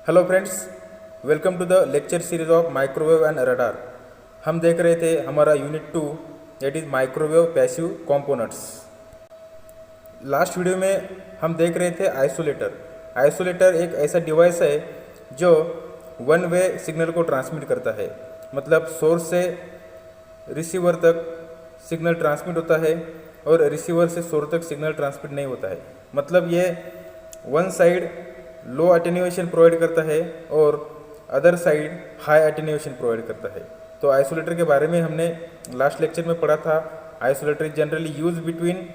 Hello friends, welcome to the lecture series of microwave and radar. हम देख रहे थे हमारा unit 2 that is microwave passive components. Last video में हम देख रहे थे आइसोलेटर। आइसोलेटर एक ऐसा डिवाइस है जो वन वे सिग्नल को ट्रांसमिट करता है, मतलब सोर्स से रिसीवर तक सिग्नल ट्रांसमिट होता है और रिसीवर से सोर्स तक सिग्नल ट्रांसमिट नहीं होता है। मतलब ये वन साइड लो अटेन्यूएशन प्रोवाइड करता है और other side high attenuation provide करता है। तो आइसोलेटर के बारे में हमने लास्ट लेक्चर में पढ़ा था। Isolator is generally use between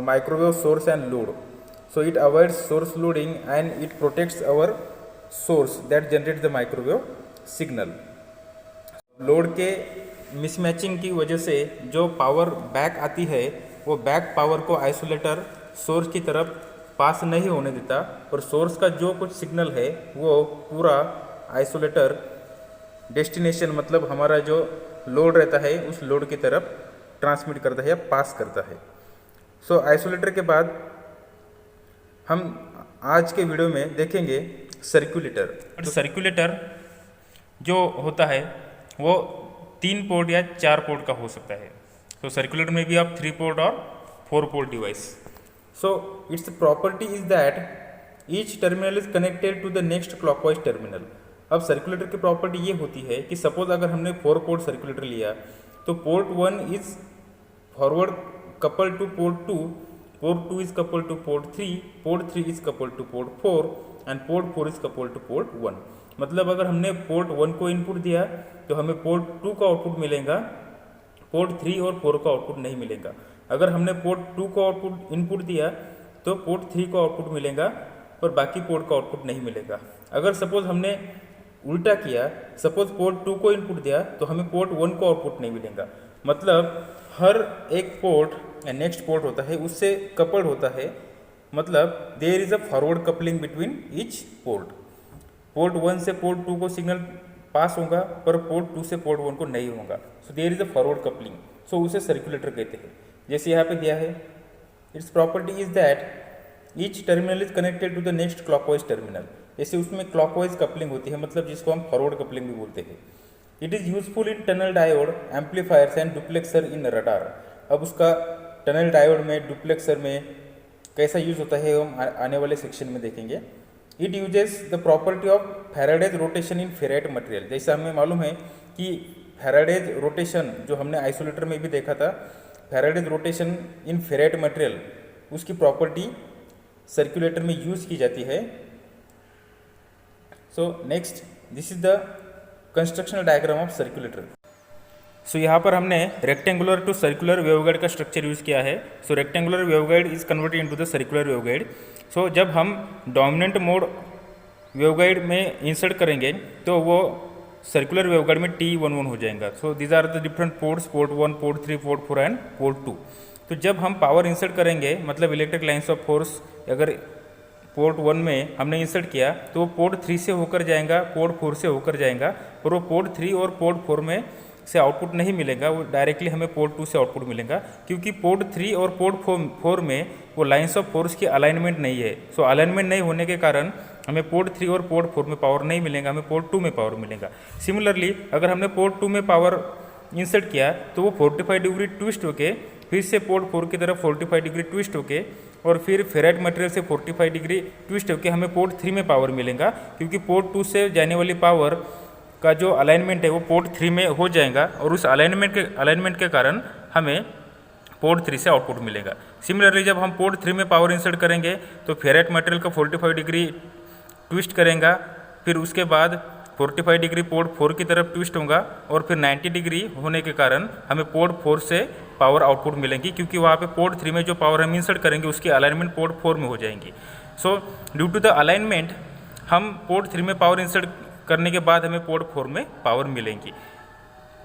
microwave source and load, so it avoids source loading and it protects our source that generate the microwave signal. Load के मिसमैचिंग की वजह से जो पावर बैक आती है वो बैक पावर को आइसोलेटर सोर्स की तरफ पास नहीं होने देता, और सोर्स का जो कुछ सिग्नल है वो पूरा आइसोलेटर डेस्टिनेशन मतलब हमारा जो लोड रहता है उस लोड की तरफ ट्रांसमिट करता है या पास करता है। सो आइसोलेटर के बाद हम आज के वीडियो में देखेंगे सर्कुलेटर। तो सर्कुलेटर जो होता है वो 3 पोर्ट या 4 पोर्ट का हो सकता है। तो सर्कुलेटर में भी आप 3 पोर्ट और 4 port device. So its property is that each terminal is connected to the next clockwise terminal। अब सर्कुलेटर की प्रॉपर्टी ये होती है कि सपोज अगर हमने 4 पोर्ट सर्कुलेटर लिया तो port 1 is forward couple two port 2, port 2 is couple two port 3, port 3 is couple two port 4 and port 4 is couple two port 1। मतलब अगर हमने पोर्ट 1 को इनपुट दिया तो हमें पोर्ट 2 का आउटपुट मिलेगा, पोर्ट 3 और 4 का आउटपुट नहीं मिलेगा। अगर हमने पोर्ट 2 को आउटपुट इनपुट दिया तो पोर्ट 3 को आउटपुट मिलेगा पर बाकी पोर्ट का आउटपुट नहीं मिलेगा। अगर सपोज हमने उल्टा किया, सपोज पोर्ट 2 को इनपुट दिया तो हमें पोर्ट 1 को आउटपुट नहीं मिलेगा। मतलब हर एक पोर्ट या नेक्स्ट पोर्ट होता है उससे कपल्ड होता है, मतलब there is a forward coupling between each port. Port 1 से पोर्ट 2 को सिग्नल पास होगा पर पोर्ट 2 से पोर्ट 1 को नहीं होगा। So there is a forward coupling, so उसे सर्कुलेटर कहते हैं। जैसे यहाँ पे दिया है, it's property is that each terminal is connected to the next clockwise terminal. जैसे उसमें क्लॉकवाइज कपलिंग होती है, मतलब जिसको हम फॉरवर्ड कपलिंग भी बोलते हैं। It is useful in tunnel diode, amplifiers and duplexer in radar. अब उसका टनल डायोड में, डुप्लेक्सर में कैसा यूज होता है हम आने वाले सेक्शन में देखेंगे। It uses the property of Faraday's rotation in ferrite material. जैसा हमें मालूम है कि फैराडेज रोटेशन जो हमने आइसोलेटर में भी देखा था, Faraday's rotation in ferrite material, उसकी प्रॉपर्टी सर्कुलेटर में यूज की जाती है। So next, this is the constructional diagram of circulator. So यहाँ पर हमने रेक्टेंगुलर टू सर्कुलर वेवगाइड का स्ट्रक्चर यूज किया है। So rectangular waveguide is converted into the circular waveguide. So जब हम डोमिनेंट मोड वेवगाइड में इंसर्ट करेंगे तो वो सर्कुलर वेवगाइड में T11 हो जाएगा। So these are the different ports, port 1, port 3, port 4 and port 2। तो जब हम पावर इंसर्ट करेंगे, मतलब इलेक्ट्रिक लाइन्स ऑफ फोर्स अगर पोर्ट 1 में हमने इंसर्ट किया तो वो पोर्ट 3 से होकर जाएगा, पोर्ट 4 से होकर जाएगा, और वो पोर्ट 3 और पोर्ट 4 में से आउटपुट नहीं मिलेगा, वो डायरेक्टली हमें पोर्ट 2 से आउटपुट मिलेगा, क्योंकि पोर्ट 3 और पोर्ट 4 में वो लाइन्स ऑफ फोर्स की अलाइनमेंट नहीं है। सो अलाइनमेंट नहीं होने के कारण हमें पोर्ट 3 और पोर्ट 4 में पावर नहीं मिलेगा, हमें पोर्ट 2 में पावर मिलेगा। सिमिलरली अगर हमने पोर्ट 2 में पावर इंसर्ट किया तो वो 45 डिग्री ट्विस्ट होके फिर से पोर्ट 4 की तरफ 45 डिग्री ट्विस्ट होके और फिर फेराइट मटेरियल से 45 डिग्री ट्विस्ट होके हमें पोर्ट 3 में पावर मिलेगा, क्योंकि पोर्ट 2 से जाने वाली पावर का जो अलाइनमेंट है वो पोर्ट 3 में हो जाएगा, और उस अलाइनमेंट के कारण हमें पोर्ट 3 से आउटपुट मिलेगा। सिमिलरली जब हम पोर्ट 3 में पावर इंसर्ट करेंगे तो फेराइट मटेरियल का 45 डिग्री ट्विस्ट करेगा, फिर उसके बाद 45 डिग्री पोर्ट 4 की तरफ ट्विस्ट होगा, और फिर 90 डिग्री होने के कारण हमें पोर्ट 4 से पावर आउटपुट मिलेंगी, क्योंकि वहाँ पे पोर्ट 3 में जो पावर हम इंसर्ट करेंगे उसकी अलाइनमेंट पोर्ट 4 में हो जाएंगी। So due to the alignment हम पोर्ट 3 में पावर इंसर्ट करने के बाद हमें पोर्ट 4 में पावर मिलेंगी।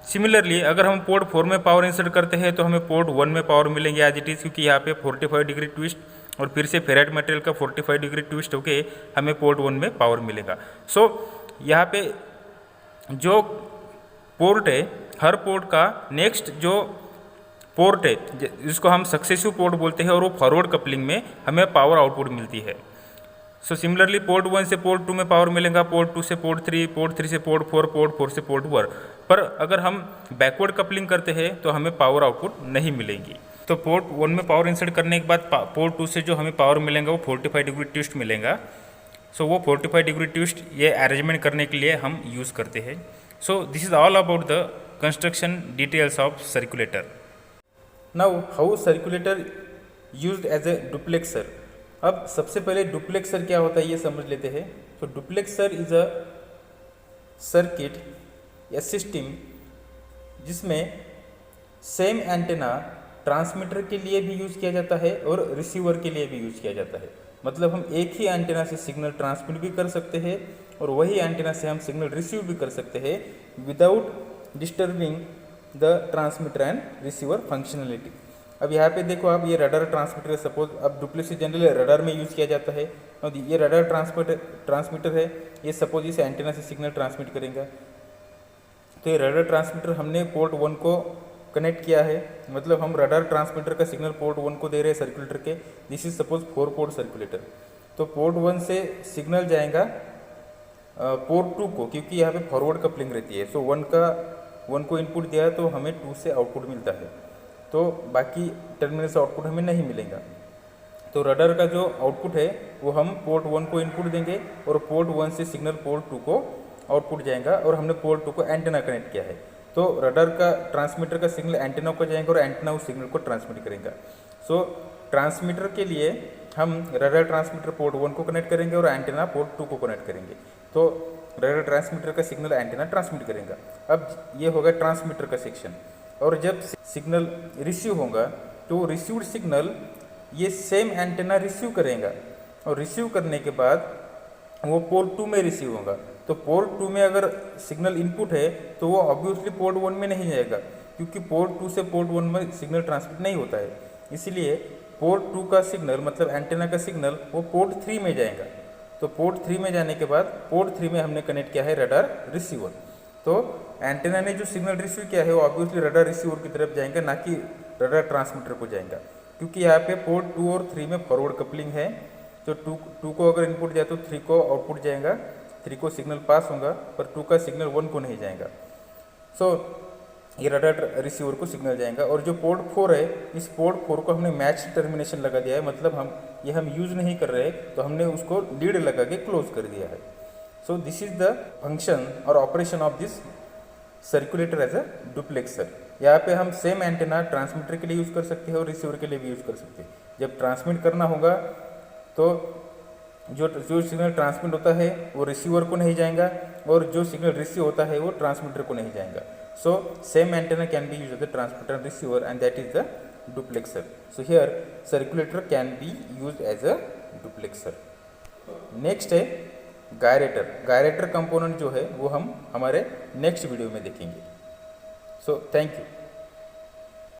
सिमिलरली अगर हम पोर्ट 4 में पावर इंसर्ट करते हैं तो हमें पोर्ट 1 में पावर मिलेंगे एज इट इज़, क्योंकि यहाँ पे 45 डिग्री ट्विस्ट और फिर से फेराइट मटेरियल का 45 डिग्री ट्विस्ट होके हमें पोर्ट 1 में पावर मिलेगा। सो यहाँ पे जो पोर्ट है, हर पोर्ट का नेक्स्ट जो पोर्ट है जिसको हम सक्सेसिव पोर्ट बोलते हैं, और वो फॉरवर्ड कपलिंग में हमें पावर आउटपुट मिलती है। सो सिमिलरली पोर्ट 1 से पोर्ट 2 में पावर मिलेगा, पोर्ट 2 से पोर्ट 3, पोर्ट 3 से पोर्ट 4, पोर्ट 4 से पोर्ट 1। पर अगर हम बैकवर्ड कपलिंग करते हैं तो हमें पावर आउटपुट नहीं मिलेगी। तो पोर्ट 1 में पावर इंसर्ट करने के बाद पोर्ट 2 से जो हमें पावर मिलेगा वो 45 डिग्री ट्विस्ट मिलेगा। सो वो 45 डिग्री ट्विस्ट ये अरेंजमेंट करने के लिए हम यूज़ करते हैं। So this is all about the construction details of circulator. Now how circulator used as a duplexer. अब सबसे पहले डुप्लेक्सर क्या होता है ये समझ लेते हैं। तो डुप्लेक्सर इज अ सर्किट या सिस्टम जिसमें सेम एंटेना ट्रांसमीटर के लिए भी यूज़ किया जाता है और रिसीवर के लिए भी यूज़ किया जाता है। मतलब हम एक ही एंटेना से सिग्नल ट्रांसमिट भी कर सकते हैं और वही एंटेना से हम सिग्नल रिसीव भी कर सकते हैं without disturbing the transmitter and receiver functionality. अब यहाँ पे देखो आप, ये रडार ट्रांसमीटर है। सपोज अब डुप्लेक्सर जनरली रडार में यूज़ किया जाता है और ये रडार ट्रांसमीटर है। ये सपोज इस एंटेना से सिग्नल ट्रांसमिट करेगा। तो ये रडार ट्रांसमीटर हमने पोर्ट 1 को कनेक्ट किया है, मतलब हम रडार ट्रांसमीटर का सिग्नल पोर्ट 1 को दे रहे हैं सर्कुलेटर के। This is suppose 4 port circulator. तो पोर्ट 1 से सिग्नल जाएगा पोर्ट 2 को, क्योंकि यहाँ पे फॉरवर्ड कपलिंग रहती है। सो 1 को इनपुट दिया है तो हमें 2 से आउटपुट मिलता है, तो बाकी टर्मिनल से आउटपुट हमें नहीं मिलेगा। तो रडार का जो आउटपुट है वो हम पोर्ट 1 को इनपुट देंगे और पोर्ट 1 से सिग्नल पोर्ट 2 को आउटपुट जाएगा और हमने पोर्ट 2 को एंटेना कनेक्ट किया है। तो रडार का ट्रांसमीटर का सिग्नल एंटेना को जाएगा और एंटेना उस सिग्नल को ट्रांसमिट करेगा। सो ट्रांसमीटर के लिए हम रडार ट्रांसमीटर पोर्ट 1 को कनेक्ट करेंगे और एंटेना पोर्ट 2 को कनेक्ट करेंगे। तो रडार ट्रांसमीटर का सिग्नल एंटेना ट्रांसमिट करेगा। अब ये होगा ट्रांसमीटर का सेक्शन। और जब सिग्नल रिसीव होगा तो रिसीव्ड सिग्नल ये सेम एंटेना रिसीव करेगा और रिसीव करने के बाद वो पोर्ट 2 में रिसीव होगा। तो पोर्ट 2 में अगर सिग्नल इनपुट है तो वो ऑब्वियसली पोर्ट 1 में नहीं जाएगा, क्योंकि पोर्ट 2 से पोर्ट 1 में सिग्नल ट्रांसमिट नहीं होता है। इसीलिए पोर्ट 2 का सिग्नल मतलब एंटेना का सिग्नल वो पोर्ट 3 में जाएगा। तो पोर्ट 3 में जाने के बाद पोर्ट 3 में हमने कनेक्ट किया है रडार रिसीवर। तो एंटेना ने जो सिग्नल रिसीव किया है वो ऑब्वियसली रडार रिसीवर की तरफ जाएगा, ना कि रडार ट्रांसमीटर को जाएगा, क्योंकि यहाँ पे पोर्ट 2 और 3 में फॉरवर्ड कपलिंग है। तो 2 को अगर इनपुट जाए तो 3 को आउटपुट जाएगा, 3 को सिग्नल पास होगा, पर 2 का सिग्नल 1 को नहीं जाएगा। सो ये रडार रिसीवर को सिग्नल जाएगा। और जो पोर्ट 4 है, इस पोर्ट 4 को हमने मैच टर्मिनेशन लगा दिया है, मतलब हम यूज़ नहीं कर रहे तो हमने उसको लीड लगा के क्लोज कर दिया है। So this is the function और operation of this circulator as a duplexer. यहाँ पे हम सेम एंटेना ट्रांसमीटर के लिए यूज़ कर सकते हैं और रिसीवर के लिए भी यूज़ कर सकते हैं। जब ट्रांसमिट करना होगा तो जो सिग्नल ट्रांसमिट होता है वो रिसीवर को नहीं जाएगा और जो सिग्नल रिसीव होता है वो ट्रांसमीटर को नहीं जाएगा। So same antenna can be use as the transmitter and receiver and that is the duplexer. So here circulator can be use as a duplexer. Next है गायरेटर। गायरेटर कंपोनेंट जो है वो हम हमारे नेक्स्ट वीडियो में देखेंगे। So thank you.